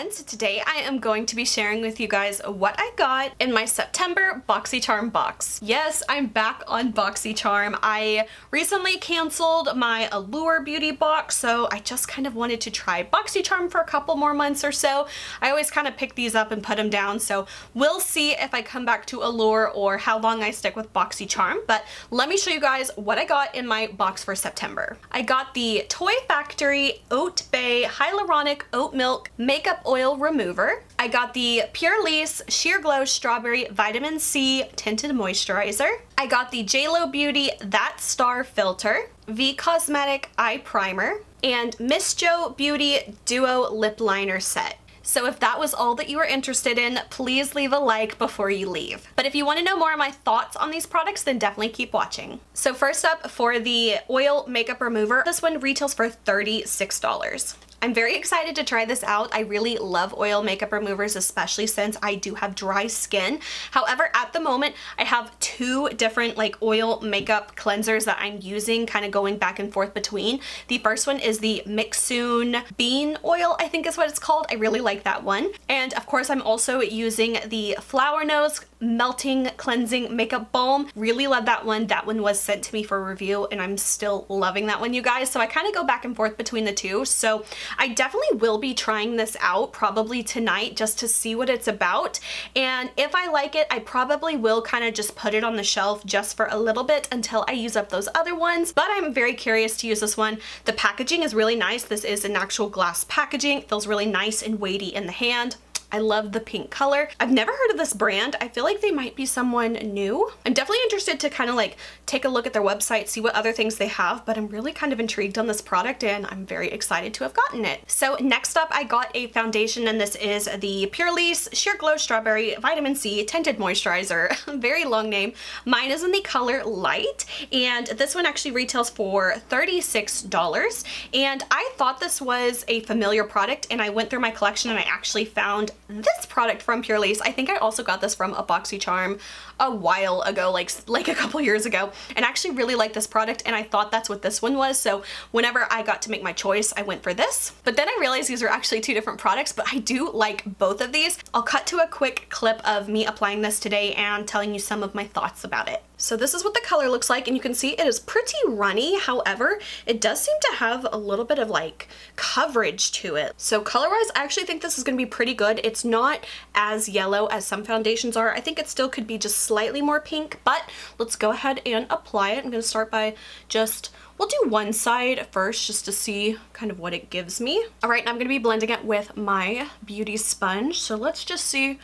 everyone, so today I am going to be sharing with you guys what I got in my September Boxycharm box. Yes, I'm back on Boxycharm. I recently canceled my Allure beauty box, so I just kind of wanted to try Boxycharm for a couple more months or so. I always kind of pick these up and put them down, so we'll see if I come back to Allure or how long I stick with Boxycharm, but let me show you guys what I got in my box for September. I got the TOYFACTORY Oatbae Hyaluronic Oat Milk Makeup Oil Remover. I got the PURLISSE Sheer Glow Strawberry Vitamin C Tinted Moisturizer. I got the JLo Beauty That Star Filter, KOSMETIK Eye Primer, and MISCHO Beauty Duo Lip Liner Set. So if that was all that you were interested in, please leave a like before you leave. But if you want to know more of my thoughts on these products, then definitely keep watching. So first up, for the oil makeup remover, this one retails for $36. I'm very excited to try this out. I really love oil makeup removers, especially since I do have dry skin. However, at the moment, I have two different oil makeup cleansers that I'm using, kind of going back and forth between. The first one is the MISCHO Bean Oil, I think is what it's called. I really like that one. And of course, I'm also using the Flower Nose Melting Cleansing Makeup Balm. Really love that one. That one was sent to me for review and I'm still loving that one, you guys. So I kind of go back and forth between the two. So I definitely will be trying this out probably tonight just to see what it's about. And if I like it, I probably will kind of just put it on the shelf just for a little bit until I use up those other ones. But I'm very curious to use this one. The packaging is really nice. This is an actual glass packaging. It feels really nice and weighty in the hand. I love the pink color. I've never heard of this brand. I feel like they might be someone new. I'm definitely interested to kind of take a look at their website, see what other things they have, but I'm really kind of intrigued on this product and I'm very excited to have gotten it. So next up, I got a foundation and this is the PURLISSE Sheer Glow Strawberry Vitamin C Tinted Moisturizer. Very long name. Mine is in the color Light and this one actually retails for $36. And I thought this was a familiar product and I went through my collection and I actually found this product from PURLISSE. I think I also got this from a Boxycharm a while ago, like a couple years ago, and I actually really like this product and I thought that's what this one was. So whenever I got to make my choice, I went for this. But then I realized these are actually two different products, but I do like both of these. I'll cut to a quick clip of me applying this today and telling you some of my thoughts about it. So this is what the color looks like and you can see it is pretty runny. However, it does seem to have a little bit of coverage to it. So color-wise, I actually think this is going to be pretty good. It's not as yellow as some foundations are. I think it still could be just slightly more pink, but let's go ahead and apply it. I'm going to start by we'll do one side first just to see kind of what it gives me. All right, I'm going to be blending it with my beauty sponge. So let's just see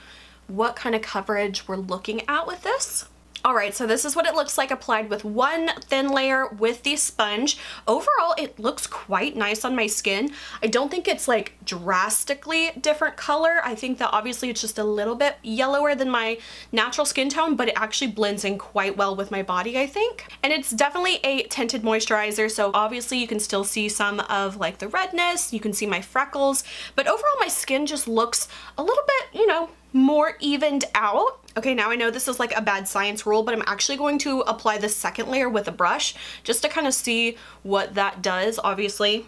what kind of coverage we're looking at with this. Alright, so this is what it looks like applied with one thin layer with the sponge. Overall, it looks quite nice on my skin. I don't think it's drastically different color. I think that obviously it's just a little bit yellower than my natural skin tone, but it actually blends in quite well with my body, I think. And it's definitely a tinted moisturizer, so obviously you can still see some of the redness, you can see my freckles, but overall my skin just looks a little bit, more evened out. Okay, now I know this is a bad science rule, but I'm actually going to apply the second layer with a brush just to kind of see what that does. Obviously,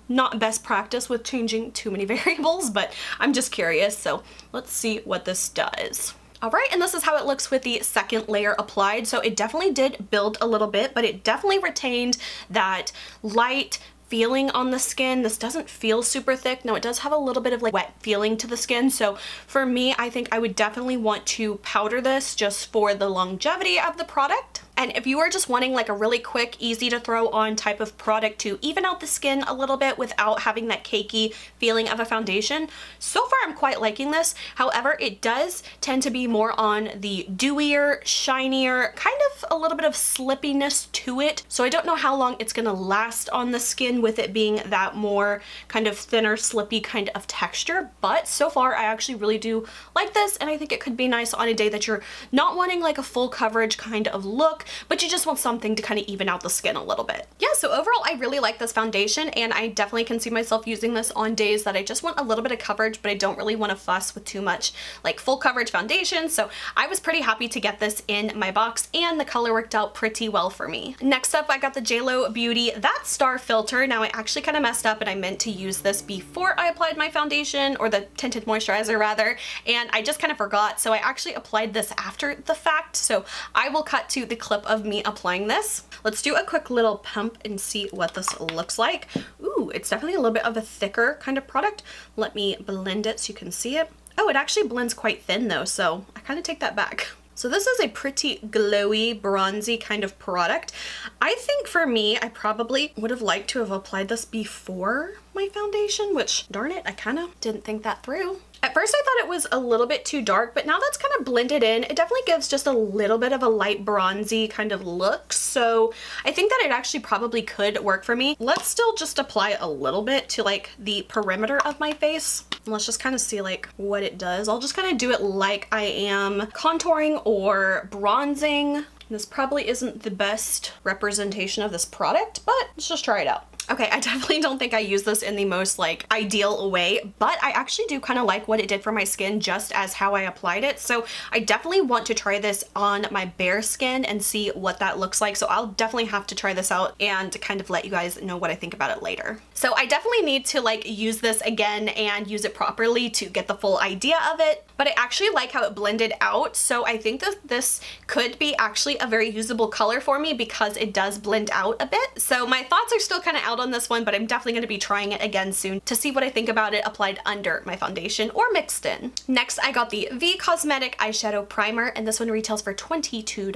not best practice with changing too many variables, but I'm just curious. So let's see what this does. All right, and this is how it looks with the second layer applied. So it definitely did build a little bit, but it definitely retained that light feeling on the skin. This doesn't feel super thick. No, it does have a little bit of wet feeling to the skin. So for me, I think I would definitely want to powder this just for the longevity of the product. And if you are just wanting a really quick, easy to throw on type of product to even out the skin a little bit without having that cakey feeling of a foundation, so far I'm quite liking this. However, it does tend to be more on the dewier, shinier, kind of a little bit of slippiness to it. So I don't know how long it's gonna last on the skin with it being that more kind of thinner, slippy kind of texture. But so far, I actually really do like this, and I think it could be nice on a day that you're not wanting a full coverage kind of look, but you just want something to kind of even out the skin a little bit. Yeah, so overall I really like this foundation, and I definitely can see myself using this on days that I just want a little bit of coverage, but I don't really want to fuss with too much like full coverage foundation. So I was pretty happy to get this in my box, and the color worked out pretty well for me. Next up, I got the JLo Beauty That Star filter. Now I actually kind of messed up, and I meant to use this before I applied my foundation, or the tinted moisturizer rather, and I just kind of forgot, so I actually applied this after the fact. So I will cut to the clip of me applying this. Let's do a quick little pump and see what this looks like. Ooh, it's definitely a little bit of a thicker kind of product. Let me blend it so you can see it. Oh, it actually blends quite thin though, so I kind of take that back. So this is a pretty glowy, bronzy kind of product. I think for me, I probably would have liked to have applied this before my foundation, which darn it, I kind of didn't think that through. At first I thought it was a little bit too dark, but now that's kind of blended in, it definitely gives just a little bit of a light bronzy kind of look. So I think that it actually probably could work for me. Let's still just apply a little bit to like the perimeter of my face. Let's just kind of see like what it does. I'll just kind of do it like I am contouring or bronzing. This probably isn't the best representation of this product, but let's just try it out. Okay, I definitely don't think I use this in the most like ideal way, but I actually do kind of like what it did for my skin just as how I applied it. So I definitely want to try this on my bare skin and see what that looks like. So I'll definitely have to try this out and kind of let you guys know what I think about it later. So I definitely need to like use this again and use it properly to get the full idea of it. But I actually like how it blended out. So I think that this could be actually a very usable color for me because it does blend out a bit. So my thoughts are still kind of out on this one, but I'm definitely going to be trying it again soon to see what I think about it applied under my foundation or mixed in. Next, I got the KOSMETIK eyeshadow primer, and this one retails for $22.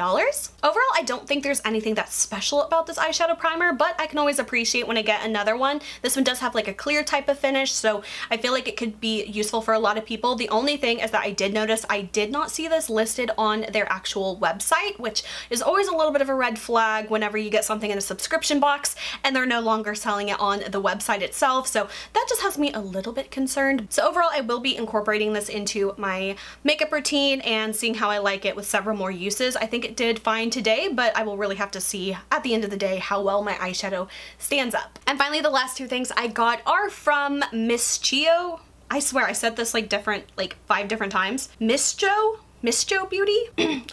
Overall, I don't think there's anything that's special about this eyeshadow primer, but I can always appreciate when I get another one. This one does have like a clear type of finish, so I feel like it could be useful for a lot of people. The only thing is that I did notice I did not see this listed on their actual website, which is always a little bit of a red flag whenever you get something in a subscription box and they're no longer selling it on the website itself. So that just has me a little bit concerned. So overall, I will be incorporating this into my makeup routine and seeing how I like it with several more uses. I think it did fine today, but I will really have to see at the end of the day how well my eyeshadow stands up. And finally, the last two things I got are from MISCHO. I swear I said this like 5 different times. MISCHO Beauty?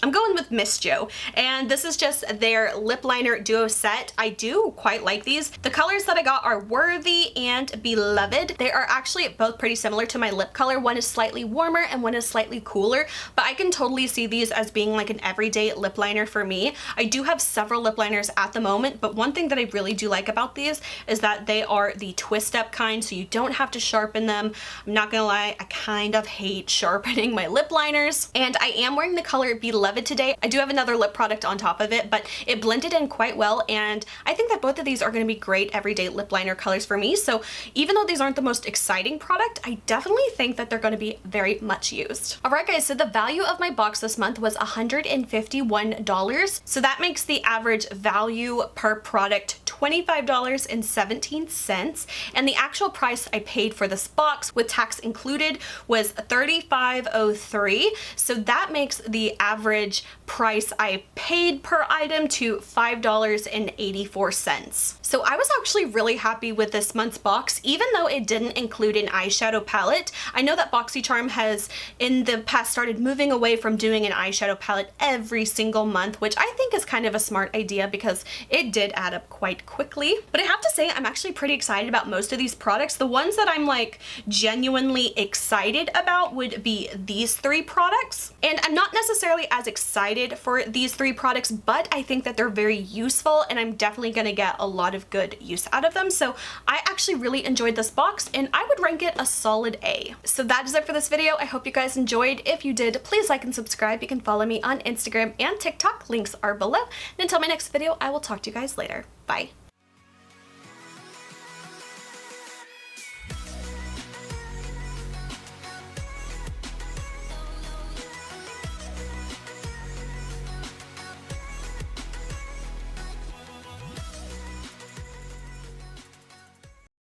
I'm going with MISCHO, and this is just their lip liner duo set. I do quite like these. The colors that I got are Worthy and Beloved. They are actually both pretty similar to my lip color. One is slightly warmer and one is slightly cooler, but I can totally see these as being like an everyday lip liner for me. I do have several lip liners at the moment, but one thing that I really do like about these is that they are the twist up kind, so you don't have to sharpen them. I'm not gonna lie, I kind of hate sharpening my lip liners, and I am wearing the color Beloved today. I do have another lip product on top of it, but it blended in quite well, and I think that both of these are going to be great everyday lip liner colors for me. So even though these aren't the most exciting product, I definitely think that they're going to be very much used. Alright guys, so the value of my box this month was $151. So that makes the average value per product $25.17, and the actual price I paid for this box with tax included was $35.03. So that makes the average price I paid per item to $5.84. So I was actually really happy with this month's box, even though it didn't include an eyeshadow palette. I know that Boxycharm has in the past started moving away from doing an eyeshadow palette every single month, which I think is kind of a smart idea because it did add up quite quickly. But I have to say, I'm actually pretty excited about most of these products. The ones that I'm like genuinely excited about would be these 3 products. And I'm not necessarily as excited for these 3 products, but I think that they're very useful and I'm definitely gonna get a lot of good use out of them. So I actually really enjoyed this box and I would rank it a solid A. So that is it for this video. I hope you guys enjoyed. If you did, please like and subscribe. You can follow me on Instagram and TikTok. Links are below. And until my next video, I will talk to you guys later. Bye.